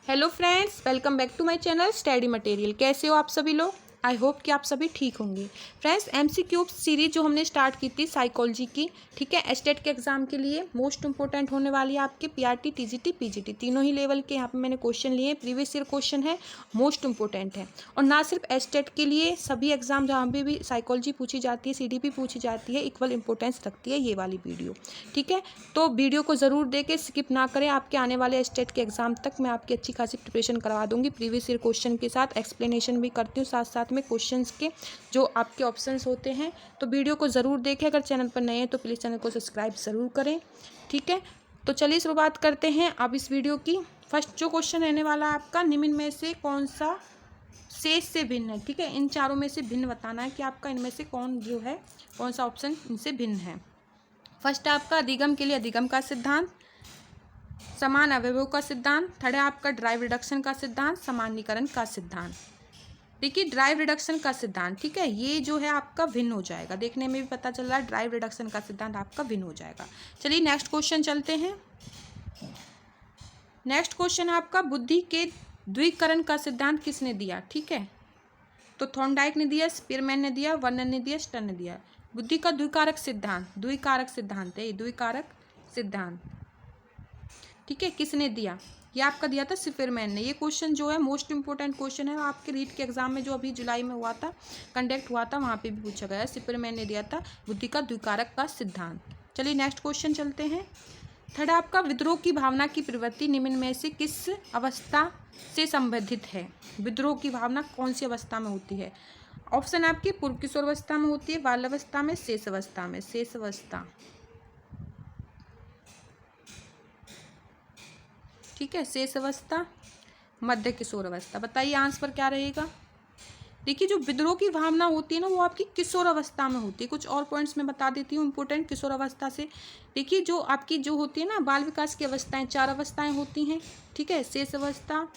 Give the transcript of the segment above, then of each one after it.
Hello friends, welcome back to my channel study material. कैसे हो आप सभी लोग? आई होप कि आप सभी ठीक होंगे। फ्रेंड्स, एमसीक्यू सीरीज जो हमने स्टार्ट की थी साइकोलॉजी की, ठीक है, एस्टेट के एग्जाम के लिए मोस्ट इंपॉर्टेंट होने वाली है आपके पीआरटी, टीजीटी, पीजीटी तीनों ही लेवल के यहाँ पे मैंने क्वेश्चन लिए। प्रीवियस ईयर क्वेश्चन है, मोस्ट इंपॉर्टेंट है। और ना सिर्फ एस्टेट के लिए, सभी एग्जाम जहाँ पे भी साइकोलॉजी पूछी जाती है, सीडीपी पूछी जाती है, इक्वल इंपॉर्टेंस रखती है ये वाली वीडियो, ठीक है। तो वीडियो को ज़रूर देखें, स्किप ना करें। आपके आने वाले स्टेट के एग्जाम तक मैं आपकी अच्छी खासी प्रिपरेशन करवा दूंगी प्रीवियस ईयर क्वेश्चन के साथ। एक्सप्लेनेशन भी करती हूँ साथ साथ में क्वेश्चंस के जो आपके ऑप्शंस होते हैं। तो वीडियो को ज़रूर देखें। अगर चैनल पर नए हैं तो प्लीज़ चैनल को सब्सक्राइब ज़रूर करें, ठीक है। तो चलिए शुरुआत करते हैं अब इस वीडियो की। फर्स्ट जो क्वेश्चन रहने वाला है आपका, निम्न में से कौन सा शेष से भिन्न है, ठीक है। इन चारों में से भिन्न बताना है कि आपका इनमें से कौन जो है, कौन सा ऑप्शन इनसे भिन्न है। फर्स्ट आपका अधिगम के लिए अधिगम का सिद्धांत, समान अवयवों का सिद्धांत। थर्ड है आपका ड्राइव रिडक्शन का सिद्धांत, सामान्यीकरण का सिद्धांत। देखिए ड्राइव रिडक्शन का सिद्धांत, ठीक है, ये जो है आपका भिन्न हो जाएगा। देखने में भी पता चल रहा है ड्राइव रिडक्शन का सिद्धांत आपका भिन्न हो जाएगा। चलिए नेक्स्ट क्वेश्चन चलते हैं। नेक्स्ट क्वेश्चन है आपका, बुद्धि के द्विकरण का सिद्धांत किसने दिया, ठीक है। तो थॉर्नडाइक ने दिया, स्पीरमैन ने दिया, वर्नर ने दिया, स्टर्न ने दिया। बुद्धि का द्विकारक सिद्धांत, द्विकारक सिद्धांत है ये, द्विकारक सिद्धांत, ठीक है, किसने दिया? ये आपका दिया था स्पीरमैन ने। ये क्वेश्चन जो है मोस्ट इंपॉर्टेंट क्वेश्चन है आपके रीट के एग्जाम में, जो अभी जुलाई में हुआ था, कंडक्ट हुआ था, वहाँ पे भी पूछा गया। स्पीरमैन ने दिया था बुद्धि का द्विकारक का सिद्धांत। चलिए नेक्स्ट क्वेश्चन चलते हैं। थर्ड आपका, विद्रोह की भावना की प्रवृत्ति निम्न में से किस अवस्था से संबंधित है? विद्रोह की भावना कौन सी अवस्था में होती है? ऑप्शन आपकी पूर्व किशोरावस्था में होती है, बाल्यावस्था में, शेष अवस्था में। शेष अवस्था, ठीक है, शेष अवस्था, मध्य किशोर अवस्था। बताइए आंसर क्या रहेगा? देखिए जो विद्रोह की भावना होती है ना, वो आपकी किशोर अवस्था में होती है। कुछ और पॉइंट्स मैं बता देती हूँ इंपॉर्टेंट किशोर अवस्था से। देखिए जो आपकी जो होती है ना बाल विकास की अवस्थाएं, 4 अवस्थाएं होती हैं, ठीक है। शेष अवस्था,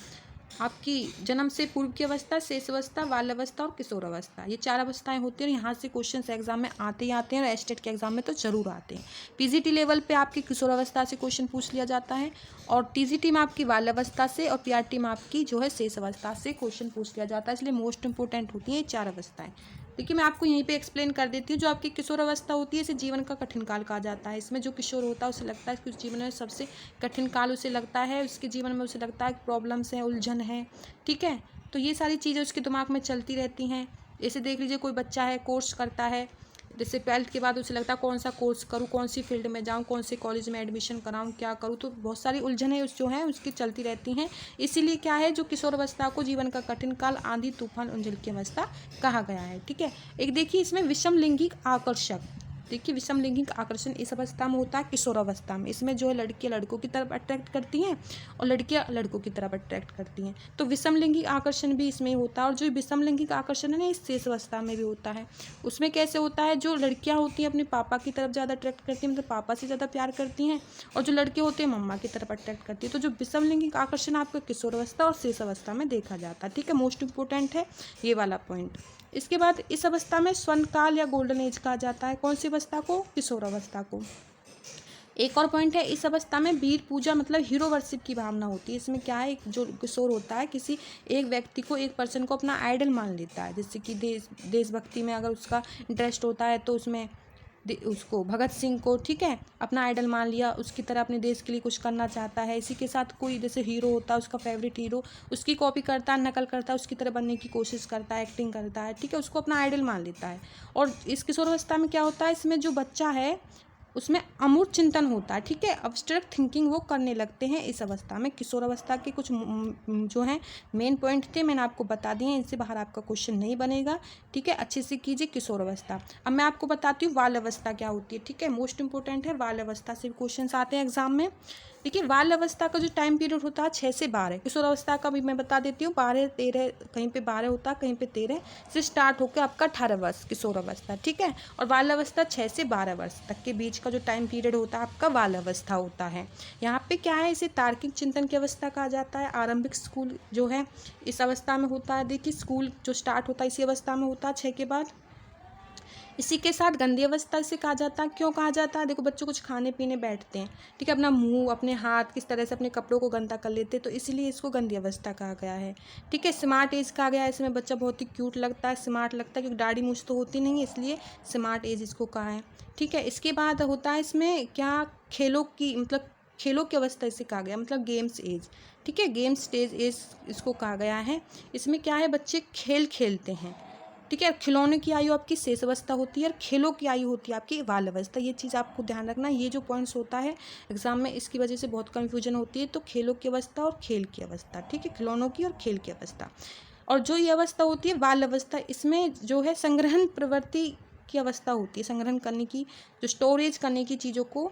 आपकी जन्म से पूर्व की अवस्था, शेष अवस्था, बाल अवस्था और किशोर अवस्था, ये 4 अवस्थाएं होती हैं। और यहाँ से क्वेश्चन एग्जाम में आते ही आते हैं, और एस्टेट के एग्जाम में तो जरूर आते हैं। पीजीटी लेवल पे आपकी किशोर अवस्था से क्वेश्चन पूछ लिया जाता है, और टीजीटी में आपकी बाल अवस्था से, और पीआरटी में आपकी जो है शेष अवस्था से क्वेश्चन पूछ लिया जाता है। इसलिए मोस्ट इंपॉर्टेंट होती हैं ये 4 अवस्थाएं। देखिए मैं आपको यहीं पे एक्सप्लेन कर देती हूँ। जो आपकी किशोर अवस्था होती है, इसे जीवन का कठिन काल कहा जाता है। इसमें जो किशोर होता है उसे लगता है कि उस जीवन में सबसे कठिन काल उसे लगता है, उसके जीवन में उसे लगता है प्रॉब्लम्स हैं, उलझन है, ठीक है। तो ये सारी चीज़ें उसके दिमाग में चलती रहती हैं। जैसे देख लीजिए कोई बच्चा है, कोर्स करता है, जैसे 12th के बाद उसे लगता है कौन सा कोर्स करूँ, कौन सी फील्ड में जाऊँ, कौन से कॉलेज में एडमिशन कराऊँ, क्या करूँ। तो बहुत सारी उलझनें जो हैं उसकी चलती रहती हैं। इसीलिए क्या है, जो किशोर अवस्था को जीवन का कठिन काल, आंधी तूफान उलझन की अवस्था कहा गया है, ठीक है। एक देखिए इसमें विषम लैंगिक आकर्षक, देखिए विषम लैंगिक आकर्षण इस अवस्था में होता है, किशोर अवस्था में। इसमें जो है लड़कियां लड़कों की तरफ अट्रैक्ट करती हैं, और लड़कियां लड़कों की तरफ अट्रैक्ट करती हैं। तो विषम लैंगिक आकर्षण भी इसमें होता है। और जो विषम लैंगिक आकर्षण है ना, इस शेष अवस्था में भी होता है। उसमें कैसे होता है, जो लड़कियां होती हैं अपने पापा की तरफ ज़्यादा अट्रैक्ट करती हैं, मतलब पापा से ज़्यादा प्यार करती हैं, और जो लड़के होते हैं मम्मा की तरफ अट्रैक्ट करती है। तो जो विषम लैंगिक आकर्षण आपका किशोर अवस्था और शेष अवस्था में देखा जाता है, ठीक है। मोस्ट इंपॉर्टेंट है ये वाला पॉइंट। इसके बाद इस अवस्था में स्वर्ण काल या गोल्डन एज कहा जाता है। कौन सी अवस्था को? किशोर अवस्था को। एक और पॉइंट है, इस अवस्था में वीर पूजा मतलब हीरो वर्शिप की भावना होती है। इसमें क्या है, जो किशोर होता है किसी एक व्यक्ति को, एक पर्सन को अपना आइडल मान लेता है। जैसे कि देशभक्ति में अगर उसका इंटरेस्ट होता है तो उसमें उसको भगत सिंह को, ठीक है, अपना आइडल मान लिया, उसकी तरह अपने देश के लिए कुछ करना चाहता है। इसी के साथ कोई जैसे हीरो होता है, उसका फेवरेट हीरो, उसकी कॉपी करता है, नकल करता है, उसकी तरह बनने की कोशिश करता है, एक्टिंग करता है, ठीक है, उसको अपना आइडल मान लेता है। और इस किशोरावस्था में क्या होता है, इसमें जो बच्चा है उसमें अमूर्त चिंतन होता है, ठीक है, अब्स्ट्रैक्ट थिंकिंग वो करने लगते हैं इस अवस्था में। किशोर अवस्था के कुछ जो हैं मेन पॉइंट थे, मैंने आपको बता दिए हैं। इनसे बाहर आपका क्वेश्चन नहीं बनेगा, ठीक है। अच्छे से कीजिए किशोर अवस्था। अब मैं आपको बताती हूँ बाल अवस्था क्या होती है, ठीक है। मोस्ट इंपॉर्टेंट है, बाल अवस्था से क्वेश्चन आते हैं एग्जाम में। देखिए बाल अवस्था का जो टाइम पीरियड होता है 6 से 12। किशोर अवस्था का भी मैं बता देती हूँ, 12-13, कहीं पे 12 होता है, कहीं पे 13 से स्टार्ट होकर आपका 18 वर्ष किशोर अवस्था, ठीक है। और बाल अवस्था 6 से 12 वर्ष तक के बीच का जो टाइम पीरियड होता है आपका बाल अवस्था होता है। यहाँ पे क्या है, इसे तार्किक चिंतन की अवस्था कहा जाता है। आरंभिक स्कूल जो है इस अवस्था में होता है। देखिए स्कूल जो स्टार्ट होता है इसी अवस्था में होता है 6 के बाद। इसी के साथ गंदी अवस्था इसे कहा जाता है। क्यों कहा जाता है? देखो बच्चों कुछ खाने पीने बैठते हैं, ठीक है, अपना मुंह अपने हाथ किस तरह से अपने कपड़ों को गंदा कर लेते हैं, तो इसलिए इसको गंदी अवस्था कहा गया है। ठीक है, स्मार्ट एज कहा गया है, इसमें बच्चा बहुत ही क्यूट लगता है, स्मार्ट लगता है, क्योंकि दाढ़ी मूंछ तो होती नहीं है, इसलिए स्मार्ट एज इसको कहा है। ठीक है, इसके बाद होता है इसमें क्या, खेलों की मतलब खेलों की अवस्था इसे कहा गया, मतलब गेम्स एज। ठीक है, गेम्स स्टेज एज इसको कहा गया है। इसमें क्या है, बच्चे खेल खेलते हैं। ठीक है, खिलौने की आयु आपकी शेष अवस्था होती है और खेलों की आयु होती है आपकी बाल अवस्था। ये चीज़ आपको ध्यान रखना, ये जो पॉइंट्स होता है एग्जाम में, इसकी वजह से बहुत कन्फ्यूजन होती है। तो खेलों की अवस्था और खेल की अवस्था, ठीक है, खिलौनों की और खेल की अवस्था। और जो ये अवस्था होती है बाल अवस्था, इसमें जो है संग्रहण प्रवृत्ति की अवस्था होती है, संग्रहण करने की, जो स्टोरेज करने की चीज़ों को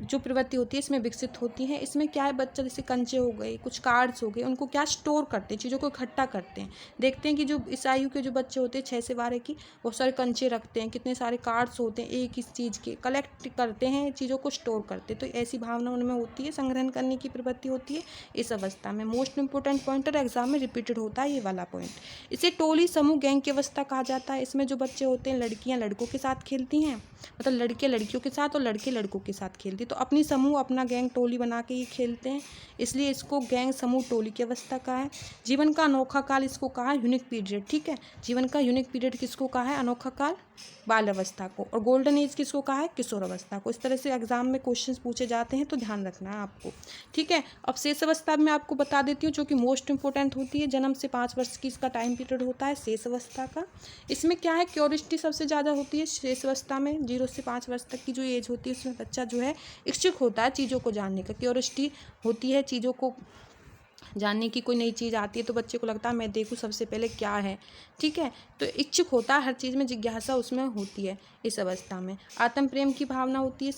जो प्रवृत्ति होती है इसमें विकसित होती है। इसमें क्या है, बच्चा जैसे कंचे हो गए, कुछ कार्ड्स हो गए, उनको क्या स्टोर करते हैं, चीज़ों को इकट्ठा करते हैं। देखते हैं कि जो इस आयु के जो बच्चे होते हैं 6 से 12 की, बहुत सारे कंचे रखते हैं, कितने सारे कार्ड्स होते हैं एक इस चीज़ के, कलेक्ट करते हैं, चीज़ों को स्टोर करते हैं। तो ऐसी भावना उनमें होती है, संग्रहण करने की प्रवृत्ति होती है इस अवस्था में। मोस्ट इंपॉर्टेंट पॉइंटर एग्जाम में रिपीटेड होता है ये वाला पॉइंट। इसे टोली समूह गैंग की अवस्था कहा जाता है। इसमें जो बच्चे होते हैं, लड़कियाँ लड़कों के साथ खेलती हैं, मतलब लड़के लड़कियों के साथ और लड़के लड़कों के साथ खेलते हैं, तो अपनी समूह अपना गैंग टोली बना के ही खेलते हैं, इसलिए इसको गैंग समूह टोली की अवस्था कहा है। जीवन का अनोखा काल इसको कहा है यूनिक पीरियड। ठीक है, जीवन का यूनिक पीरियड किसको कहा है, अनोखा काल बाल अवस्था को। और गोल्डन एज किसको कहा है, किशोर अवस्था को। इस तरह से एग्जाम में क्वेश्चंस पूछे जाते हैं, तो ध्यान रखना है आपको। ठीक है, अब शेष अवस्था में आपको बता देती हूँ, जो कि मोस्ट इंपॉर्टेंट होती है। जन्म से 5 वर्ष की इसका टाइम पीरियड होता है शेष अवस्था का। इसमें क्या है, क्यूरियोसिटी सबसे ज़्यादा होती है शेष अवस्था में। 0 से 5 वर्ष तक की जो एज होती है उसमें बच्चा जो है इच्छुक होता है चीज़ों को जानने का, क्यूरियोसिटी होती है चीज़ों को जानने की। कोई नई चीज़ आती है तो बच्चे को लगता है मैं देखूँ सबसे पहले क्या है। ठीक है, तो इच्छुक होता है, हर चीज़ में जिज्ञासा उसमें होती है इस अवस्था में। आत्म प्रेम की भावना होती है,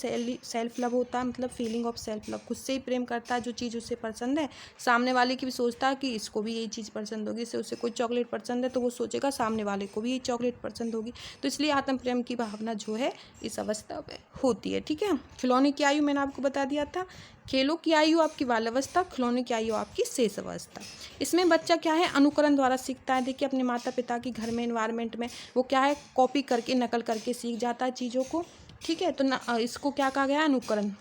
सेल्फ लव होता है, मतलब फीलिंग ऑफ सेल्फ लव, खुद से ही प्रेम करता है जो चीज़ उसे पसंद है। सामने वाले की भी सोचता है कि इसको भी यही चीज़ पसंद होगी, इससे उसे कोई चॉकलेट पसंद है तो वो सोचेगा सामने वाले को भी यही चॉकलेट पसंद होगी। तो इसलिए आत्म प्रेम की भावना जो है इस अवस्था में होती है। ठीक है, खिलौने की आयु मैंने आपको बता दिया था, खेलों की आयु आपकी बाल अवस्था, खिलौने की आयु आपकी शेष अवस्था। इसमें बच्चा क्या है, अनुकरण द्वारा सीखता है। देखिए अपने माता पिता की घर में एनवायरनमेंट में वो क्या है, कॉपी करके नकल करके सीख जाता है चीज़ों को। ठीक है, तो इसको क्या कहा गया, अनुकरण।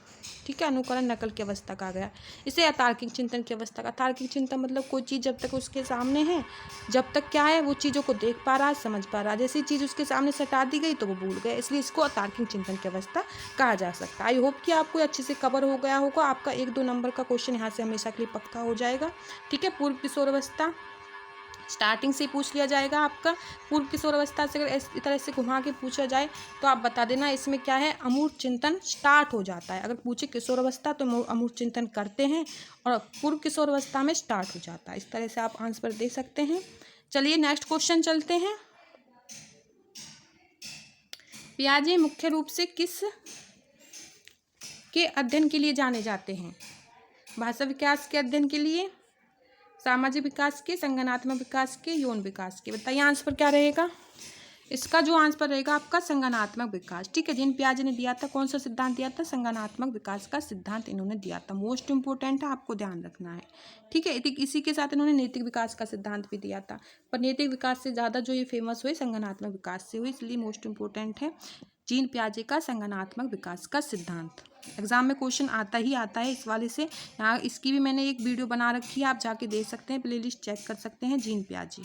ठीक है, अनुकरण नकल की अवस्था कहा गया। इसे अतार्किक चिंतन की अवस्था का। तार्किक चिंतन मतलब कोई चीज़ जब तक उसके सामने है, जब तक क्या है वो चीज़ों को देख पा रहा है, समझ पा रहा है, जैसी चीज़ उसके सामने से हटा दी गई तो वो भूल गए, इसलिए इसको अतार्किक चिंतन की अवस्था कहा जा सकता है। आई होप कि आपको अच्छे से कवर हो गया होगा। आपका 1-2 नंबर का क्वेश्चन यहाँ से हमेशा के लिए पक्का हो जाएगा। ठीक है, पूर्व किशोर अवस्था स्टार्टिंग से ही पूछ लिया जाएगा आपका। पूर्व किशोर अवस्था से अगर इस तरह से घुमा के पूछा जाए तो आप बता देना इसमें क्या है, अमूर्त चिंतन स्टार्ट हो जाता है। अगर पूछे किशोर अवस्था तो अमूर्त चिंतन करते हैं, और पूर्व किशोर अवस्था में स्टार्ट हो जाता है। इस तरह से आप आंसर दे सकते हैं। चलिए नेक्स्ट क्वेश्चन चलते हैं। पियाजे मुख्य रूप से किस के अध्ययन के लिए जाने जाते हैं? भाषा विकास के अध्ययन के लिए, सामाजिक विकास के, संगठनात्मक विकास के, यौन विकास के। बताइए आंसर क्या रहेगा इसका? जो आंसर रहेगा आपका संगठनात्मक विकास। ठीक है, जीन पियाजे ने दिया था, कौन सा सिद्धांत दिया था, संगठनात्मक विकास का सिद्धांत इन्होंने दिया था। मोस्ट इंपॉर्टेंट है, आपको ध्यान रखना है। ठीक है, इसी के साथ इन्होंने नैतिक विकास का सिद्धांत भी दिया था, पर नैतिक विकास से ज़्यादा जो ये फेमस हुए संगठनात्मक विकास से हुई, इसलिए मोस्ट इंपॉर्टेंट है जीन पियाजे का संगठनात्मक विकास का सिद्धांत। एग्जाम में क्वेश्चन आता ही आता है इस वाले से। यहाँ इसकी भी मैंने एक वीडियो बना रखी है, आप जाके देख सकते हैं, प्लेलिस्ट चेक कर सकते हैं, जीन पियाजे।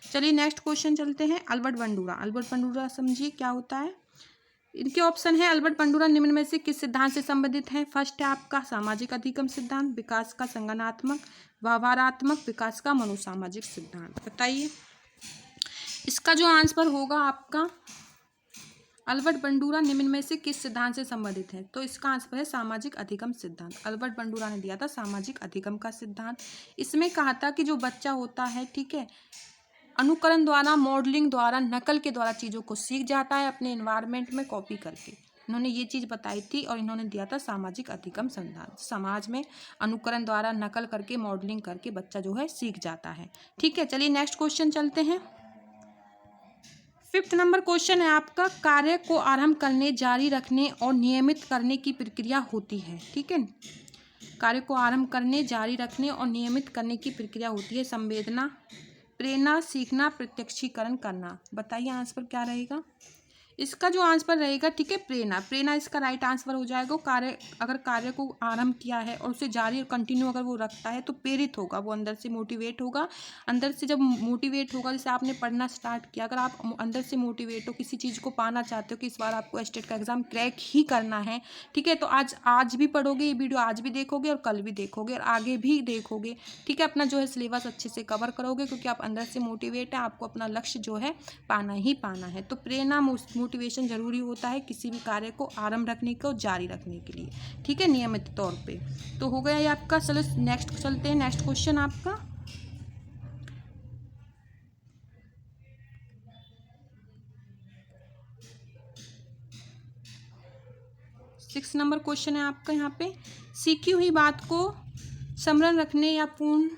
चलिए नेक्स्ट क्वेश्चन चलते हैं। Albert Bandura. अल्बर्ट बंडूरा समझिए क्या होता है। इनके ऑप्शन है, अल्बर्ट बंडूरा निम्न में से किस सिद्धांत से संबंधित है? फर्स्ट है आपका सामाजिक अधिगम सिद्धांत, विकास का संगठनात्मक, व्यवहारात्मक, विकास का मनोसामाजिक सिद्धांत। बताइए इसका जो आंसर होगा आपका, अल्बर्ट बंडूरा निम्न में से किस सिद्धांत से संबंधित है? तो इसका आंसर है सामाजिक अधिगम सिद्धांत। अल्बर्ट बंडूरा ने दिया था सामाजिक अधिगम का सिद्धांत। इसमें कहा था कि जो बच्चा होता है, ठीक है, अनुकरण द्वारा, मॉडलिंग द्वारा, नकल के द्वारा चीज़ों को सीख जाता है अपने एनवायरनमेंट में कॉपी करके। इन्होंने ये चीज़ बताई थी और इन्होंने दिया था सामाजिक अधिगम सिद्धांत। समाज में अनुकरण द्वारा, नकल करके, मॉडलिंग करके बच्चा जो है सीख जाता है। ठीक है, चलिए नेक्स्ट क्वेश्चन चलते हैं। 5th नंबर क्वेश्चन है आपका, कार्य को आरंभ करने, जारी रखने और नियमित करने की प्रक्रिया होती है। ठीक है, कार्य को आरंभ करने, जारी रखने और नियमित करने की प्रक्रिया होती है संवेदना, प्रेरणा, सीखना, प्रत्यक्षीकरण करना। बताइए आंसर क्या रहेगा इसका जो आंसर रहेगा, ठीक है, प्रेरणा। प्रेरणा इसका राइट आंसर हो जाएगा। अगर कार्य को आरंभ किया है और उसे जारी और कंटिन्यू अगर वो रखता है तो प्रेरित होगा, वो अंदर से मोटिवेट होगा। अंदर से जब मोटिवेट होगा, जैसे आपने पढ़ना स्टार्ट किया, अगर आप अंदर से मोटिवेट हो, किसी चीज़ को पाना चाहते हो कि इस बार आपको स्टेट का एग्जाम क्रैक ही करना है, ठीक है, तो आज भी पढ़ोगे ये वीडियो, आज भी देखोगे और कल भी देखोगे और आगे भी देखोगे, ठीक है। अपना जो है सिलेबस अच्छे से कवर करोगे क्योंकि आप अंदर से मोटिवेट है, आपको अपना लक्ष्य जो है पाना ही पाना है। तो प्रेरणा, मोटिवेशन जरूरी होता है किसी भी कार्य को आरंभ रखने को, जारी रखने के लिए, ठीक है, नियमित तौर पे। तो हो गया ये आपका। चलो नेक्स्ट चलते हैं। नेक्स्ट क्वेश्चन आपका 6 नंबर क्वेश्चन है आपका। यहाँ पे सीखी हुई बात को स्मरण रखने या पूर्ण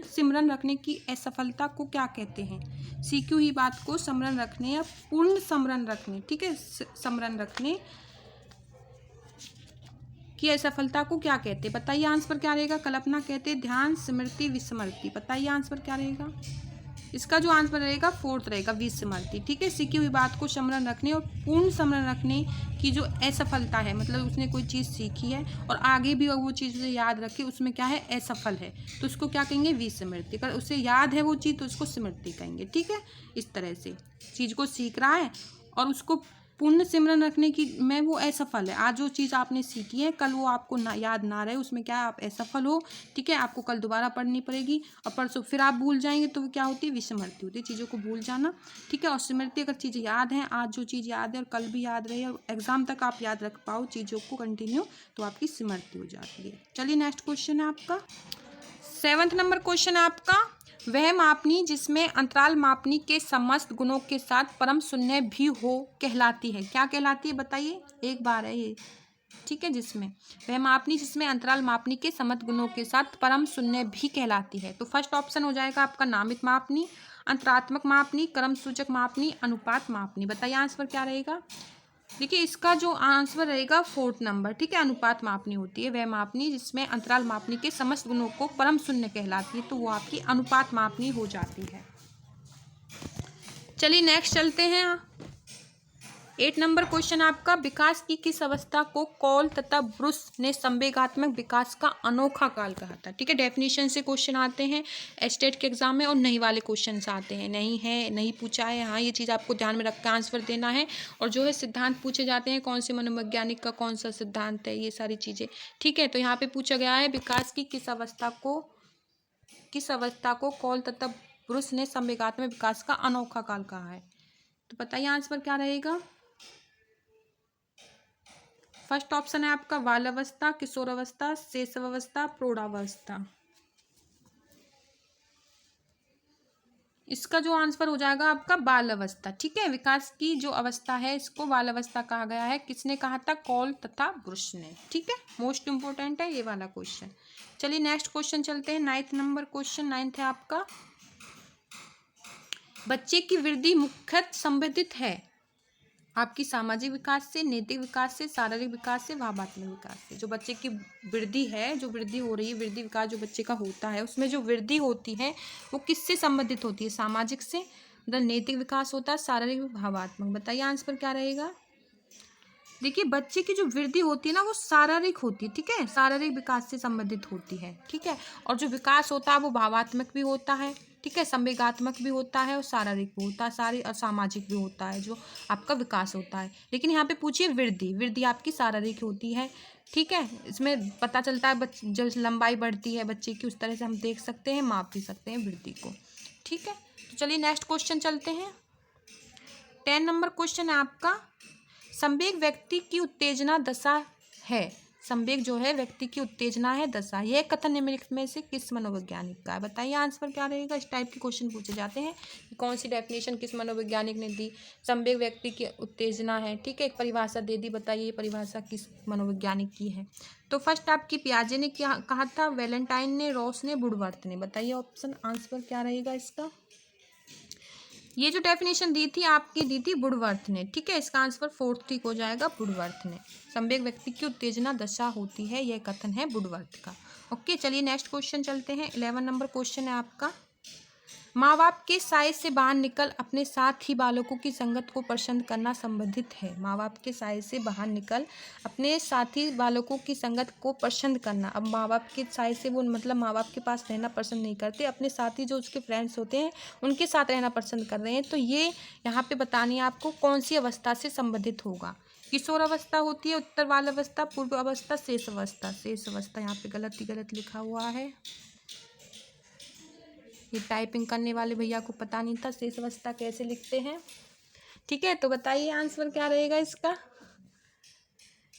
सिमरन रखने की असफलता को क्या कहते हैं? सीखी हुई बात को स्मरण रखने या पूर्ण स्मरण रखने, ठीक है, स्मरण रखने की असफलता को क्या कहते हैं? बताइए आंसर क्या रहेगा। कल्पना कहते हैं, ध्यान, स्मृति, विस्मृति। बताइए आंसर क्या रहेगा। इसका जो आंसर रहेगा 4th रहेगा, विस्मृति, ठीक है। सीखी हुई बात को स्मरण रखने और पूर्ण स्मरण रखने की जो असफलता है, मतलब उसने कोई चीज़ सीखी है और आगे भी वो चीज़ उसे याद रखे, उसमें क्या है, असफल है, तो उसको क्या कहेंगे, विस्मृति। अगर उसे याद है वो चीज़ तो उसको स्मृति कहेंगे, ठीक है। इस तरह से चीज़ को सीख रहा है और उसको पूर्ण सिमरन रखने की में वो असफल है। आज जो चीज़ आपने सीखी है कल वो आपको याद ना रहे, उसमें क्या आप असफल हो, ठीक है, आपको कल दोबारा पढ़नी पड़ेगी और परसों फिर आप भूल जाएंगे, तो क्या होती है, विस्मृति होती है, चीज़ों को भूल जाना, ठीक है। और स्मृति, अगर चीज़ें याद हैं, आज जो चीज़ याद है और कल भी याद रहे और एग्जाम तक आप याद रख पाओ चीज़ों को कंटिन्यू, तो आपकी स्मृति हो जाती है। चलिए नेक्स्ट क्वेश्चन है आपका 7th नंबर क्वेश्चन है आपका। वह मापनी जिसमें अंतराल मापनी के समस्त गुणों के साथ परम शून्य भी हो कहलाती है। क्या कहलाती है बताइए, एक बार है ये, ठीक है। जिसमें वह मापनी जिसमें अंतराल मापनी के समस्त गुणों के साथ परम शून्य भी कहलाती है। तो फर्स्ट ऑप्शन हो जाएगा आपका नामित मापनी, अंतरात्मक मापनी, क्रम सूचक मापनी, अनुपात मापनी। बताइए आंसर क्या रहेगा। देखिए इसका जो आंसर रहेगा 4th नंबर, ठीक है। अनुपात मापनी होती है वह मापनी जिसमें अंतराल मापनी के समस्त गुणों को परम शून्य कहलाती है, तो वो आपकी अनुपात मापनी हो जाती है। चलिए नेक्स्ट चलते हैं। 8 नंबर क्वेश्चन आपका। विकास की किस अवस्था को कॉल तथा ब्रुस ने संवेगात्मक विकास का अनोखा काल कहा था, ठीक है। डेफिनेशन से क्वेश्चन आते हैं स्टेट के एग्जाम में और नहीं वाले क्वेश्चन आते हैं, नहीं है, नहीं पूछा है, हाँ, ये चीज़ आपको ध्यान में रख कर आंसर देना है। और जो है सिद्धांत पूछे जाते हैं, कौन से मनोवैज्ञानिक का कौन सा सिद्धांत है, ये सारी चीज़ें, ठीक है। तो यहाँ पे पूछा गया है विकास की किस अवस्था को कॉल तथा ब्रुस ने संवेगात्मक विकास का अनोखा काल कहा है। तो बताइए आंसर क्या रहेगा। फर्स्ट ऑप्शन है आपका बालावस्था, किशोरावस्था, शैशवावस्था, प्रौढ़ावस्था। इसका जो आंसर हो जाएगा आपका बाल अवस्था, ठीक है। विकास की जो अवस्था है इसको बाल अवस्था कहा गया है। किसने कहा था, कॉल तथा ब्रुस ने, ठीक है। मोस्ट इंपोर्टेंट है ये वाला क्वेश्चन। चलिए नेक्स्ट क्वेश्चन चलते हैं। 9th नंबर क्वेश्चन 9th है आपका। बच्चे की वृद्धि मुख्यतः संबंधित है आपकी सामाजिक विकास से, नैतिक विकास से, शारीरिक विकास से, भावात्मक विकास से। जो बच्चे की वृद्धि है, जो वृद्धि हो रही है, वृद्धि विकास जो बच्चे का होता है, उसमें जो वृद्धि होती है वो किससे संबंधित होती है, सामाजिक से, मतलब नैतिक विकास होता है, शारीरिक, भावात्मक। बताइए आंसर क्या रहेगा। देखिए बच्चे की जो वृद्धि होती है ना वो शारीरिक होती है, ठीक है, शारीरिक विकास से संबंधित होती है, ठीक है। और जो विकास होता है वो भावात्मक भी होता है, ठीक है, संवेगात्मक भी होता है और शारीरिक भी होता है, शारीरिक और सामाजिक भी होता है जो आपका विकास होता है। लेकिन यहाँ पे पूछिए वृद्धि, वृद्धि आपकी शारीरिक होती है, ठीक है। इसमें पता चलता है जो लंबाई बढ़ती है बच्चे की, उस तरह से हम देख सकते हैं, माप भी सकते हैं वृद्धि को, ठीक है। तो चलिए नेक्स्ट क्वेश्चन चलते हैं। 10 नंबर क्वेश्चन है आपका। संवेग व्यक्ति की उत्तेजना दशा है, संवेग जो है व्यक्ति की उत्तेजना है, दशा। यह कथन निम्नलिखित में से किस मनोवैज्ञानिक का है। बताइए आंसर क्या रहेगा। इस टाइप के क्वेश्चन पूछे जाते हैं कि कौन सी डेफिनेशन किस मनोवैज्ञानिक ने दी। संवेग व्यक्ति की उत्तेजना है, ठीक है, एक परिभाषा दे दी, बताइए ये परिभाषा किस मनोवैज्ञानिक की है। तो फर्स्ट आपकी पियाजे ने क्या कहा था, वैलेंटाइन ने, रॉस ने, वुडवर्थ ने। बताइए ऑप्शन आंसर क्या रहेगा इसका। ये जो डेफिनेशन दी थी आपकी दी थी वुडवर्थ ने, ठीक है। इसका आंसर 4th ठीक हो जाएगा, वुडवर्थ ने। संवेग व्यक्ति की उत्तेजना दशा होती है, यह कथन है वुडवर्थ का। ओके चलिए नेक्स्ट क्वेश्चन चलते हैं। 11 नंबर क्वेश्चन है आपका। माँ बाप के साए से बाहर निकल अपने साथ ही बालकों की संगत को पसंद करना संबंधित है। माँ बाप के साए से बाहर निकल अपने साथी बालकों की संगत को पसंद करना। अब माँ बाप के साए से वो मतलब माँ बाप के पास रहना पसंद नहीं करते, अपने साथी जो उसके फ्रेंड्स होते हैं उनके साथ रहना पसंद कर रहे हैं। तो ये यहाँ पे बतानी है आपको कौन सी अवस्था से संबंधित होगा। किशोर अवस्था होती है, उत्तर बाल अवस्था, पूर्व अवस्था, शेष अवस्था। शेष अवस्था यहाँ पे गलत लिखा हुआ है, ये टाइपिंग करने वाले भैया को पता नहीं था शेष अवस्था कैसे लिखते हैं। ठीक है, तो बताइए आंसर क्या रहेगा इसका।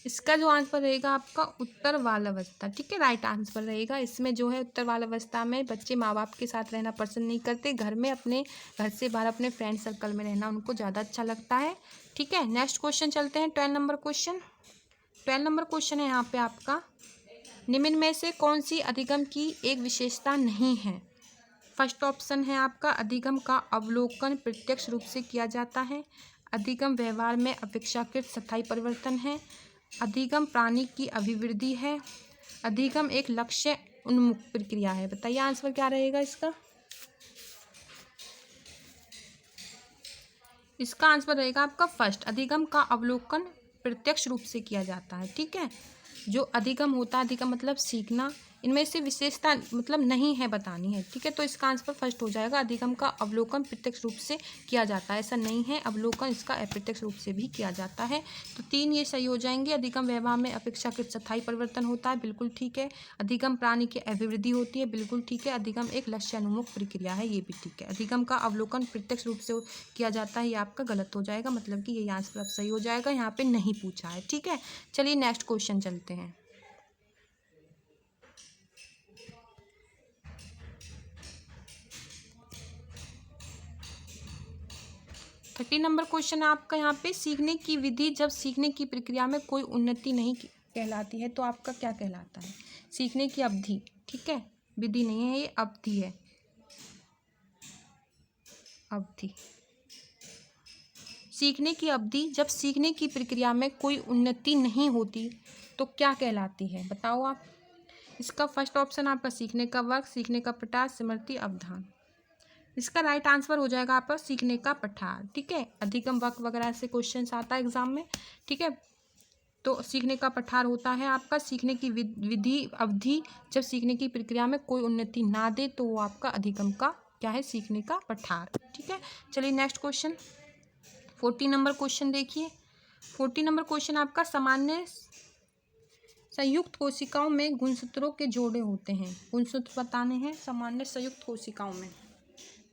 इसका जो आंसर रहेगा आपका उत्तर बाल अवस्था। ठीक है, राइट आंसर रहेगा। इसमें जो है उत्तर बाल अवस्था में बच्चे माँ बाप के साथ रहना पसंद नहीं करते, घर में अपने घर से बाहर अपने फ्रेंड सर्कल में रहना उनको ज़्यादा अच्छा लगता है। ठीक है, नेक्स्ट क्वेश्चन चलते हैं। 12 नंबर क्वेश्चन। 12 नंबर क्वेश्चन है यहाँ पे आपका, निम्न में से कौन सी अधिगम की एक विशेषता नहीं है। फर्स्ट ऑप्शन है आपका, अधिगम का अवलोकन प्रत्यक्ष रूप से किया जाता है। अधिगम व्यवहार में अपेक्षाकृत स्थायी परिवर्तन है। अधिगम प्राणी की अभिवृद्धि है। अधिगम एक लक्ष्य उन्मुख प्रक्रिया है। बताइए आंसर क्या रहेगा इसका। इसका आंसर रहेगा आपका फर्स्ट, अधिगम का अवलोकन प्रत्यक्ष रूप से किया जाता है। ठीक है, जो अधिगम होता है, अधिगम मतलब सीखना, इनमें से विशेषता मतलब नहीं है बतानी है। ठीक है, तो इसका आंसर फर्स्ट हो जाएगा, अधिगम का अवलोकन प्रत्यक्ष रूप से किया जाता है। ऐसा नहीं है, अवलोकन इसका अप्रत्यक्ष रूप से भी किया जाता है। तो 3 ये सही हो जाएंगे। अधिगम व्यवहार में अपेक्षाकृत स्थायी परिवर्तन होता है, बिल्कुल ठीक है। अधिगम प्राणी की अभिवृद्धि होती है, बिल्कुल ठीक है। अधिगम एक लक्ष्यानुमुख प्रक्रिया है, ये भी ठीक है। अधिगम का अवलोकन प्रत्यक्ष रूप से किया जाता है, ये आपका गलत हो जाएगा, मतलब कि ये आंसर अब सही हो जाएगा, यहाँ पे नहीं पूछा है। ठीक है, चलिए नेक्स्ट क्वेश्चन चलते हैं। 30 नंबर क्वेश्चन है आपका यहाँ पे, सीखने की विधि जब सीखने की प्रक्रिया में कोई उन्नति नहीं कहलाती है तो आपका क्या कहलाता है। सीखने की अवधि, ठीक है, विधि नहीं है, ये अवधि है। अवधि, सीखने की अवधि जब सीखने की प्रक्रिया में कोई उन्नति नहीं होती तो क्या कहलाती है, बताओ आप। इसका फर्स्ट ऑप्शन आपका सीखने का वर्ग, सीखने का पठार, स्मृति, अवधान। इसका राइट आंसर हो जाएगा आपका सीखने का पठार। ठीक है, अधिगम वक्र वगैरह से क्वेश्चन आता है एग्जाम में। ठीक है, तो सीखने का पठार होता है आपका सीखने की विधि अवधि जब सीखने की प्रक्रिया में कोई उन्नति ना दे तो वो आपका अधिगम का क्या है, सीखने का पठार। ठीक है, चलिए नेक्स्ट क्वेश्चन 40 नंबर क्वेश्चन देखिए। 40 नंबर क्वेश्चन आपका, सामान्य संयुक्त कोशिकाओं में गुणसूत्रों के जोड़े होते हैं। गुणसूत्र बताने हैं सामान्य संयुक्त कोशिकाओं में।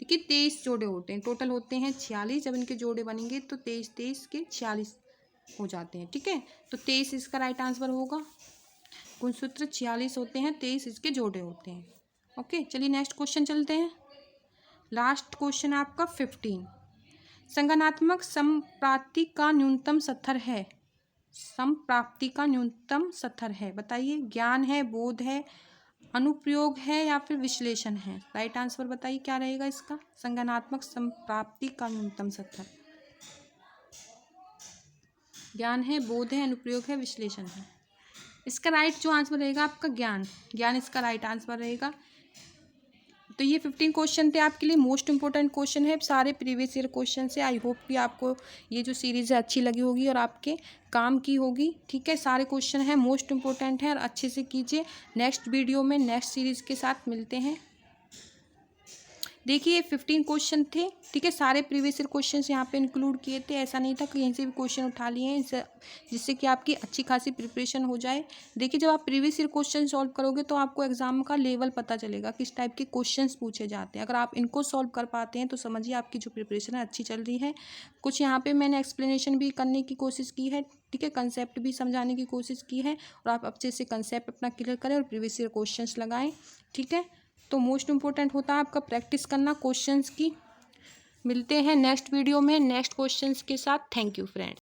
देखिए 23 जोड़े होते हैं, टोटल होते हैं 46। जब इनके जोड़े बनेंगे तो 23 के 46 हो जाते हैं। ठीक है, तो 23 इसका राइट आंसर होगा। गुणसूत्र 46 होते हैं, 23 इसके जोड़े होते हैं। ओके, चलिए नेक्स्ट क्वेश्चन चलते हैं। लास्ट क्वेश्चन आपका 15, संगनात्मक संप्राप्ति का न्यूनतम स्तर है। संप्राप्ति का न्यूनतम स्तर है, बताइए। ज्ञान है, बोध है, अनुप्रयोग है या फिर विश्लेषण है। राइट आंसर बताइए क्या रहेगा इसका। संज्ञानात्मक संप्राप्ति का न्यूनतम स्तर, ज्ञान है, बोध है, अनुप्रयोग है, विश्लेषण है। इसका राइट जो आंसर रहेगा आपका ज्ञान, ज्ञान इसका राइट आंसर रहेगा। तो ये 15 क्वेश्चन थे आपके लिए, मोस्ट इंपॉर्टेंट क्वेश्चन है, सारे प्रीवियस ईयर क्वेश्चन से। आई होप कि आपको ये जो सीरीज़ है अच्छी लगी होगी और आपके काम की होगी। ठीक है, सारे क्वेश्चन हैं, मोस्ट इंपॉर्टेंट है और अच्छे से कीजिए। नेक्स्ट वीडियो में नेक्स्ट सीरीज़ के साथ मिलते हैं। देखिए ये 15 क्वेश्चन थे। ठीक है, सारे प्रीवियस ईयर क्वेश्चन यहाँ पे इंक्लूड किए थे, ऐसा नहीं था कि यहीं से भी क्वेश्चन उठा लिए हैं, जिससे कि आपकी अच्छी खासी प्रिपरेशन हो जाए। देखिए जब आप प्रीवियस ईयर क्वेश्चन सॉल्व करोगे तो आपको एग्जाम का लेवल पता चलेगा, किस टाइप के क्वेश्चंस पूछे जाते हैं। अगर आप इनको सॉल्व कर पाते हैं तो समझिए आपकी जो प्रिपरेशन है अच्छी चल रही है। कुछ यहाँ पर मैंने एक्सप्लेनेशन भी करने की कोशिश की है, ठीक है, कंसेप्ट भी समझाने की कोशिश की है, और आप अच्छे से कंसेप्ट अपना क्लियर करें और प्रीवियस ईयर क्वेश्चंस लगाएं। ठीक है, तो मोस्ट इम्पोर्टेंट होता है आपका प्रैक्टिस करना क्वेश्चंस की। मिलते हैं नेक्स्ट वीडियो में नेक्स्ट क्वेश्चंस के साथ। Thank you friends.